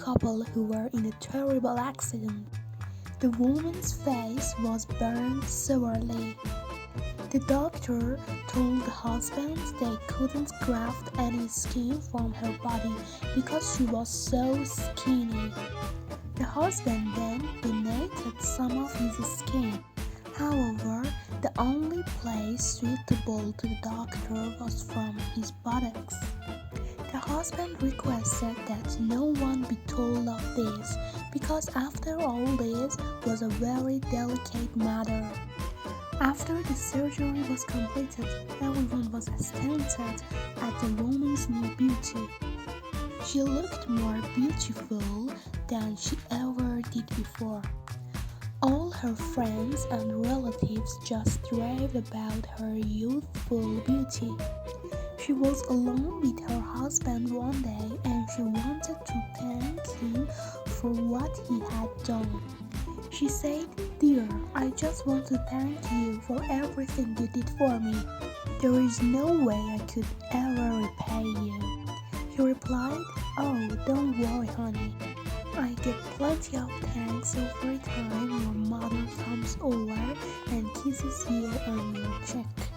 couple who were in a terrible accident. The woman's face was burned severely. The doctor told the husband they couldn't graft any skin from her body because she was so skinny. The husband then donated some of his skin. However, the only place suitable to the doctor was from his buttocks. The husband requested that no one be told of this because after all this was a very delicate matter. After the surgery was completed, everyone was astounded at the woman's new beauty. She looked more beautiful than she ever did before. All her friends and relatives just raved about her youthful beauty. She was alone with her husband one day and she wanted to thank him for what he had done. She said, "Dear, I just want to thank you for everything you did for me. There is no way I could ever repay you." He replied, "Oh, don't worry, honey. I get plenty of thanks every time your mother comes over and kisses you on your cheek."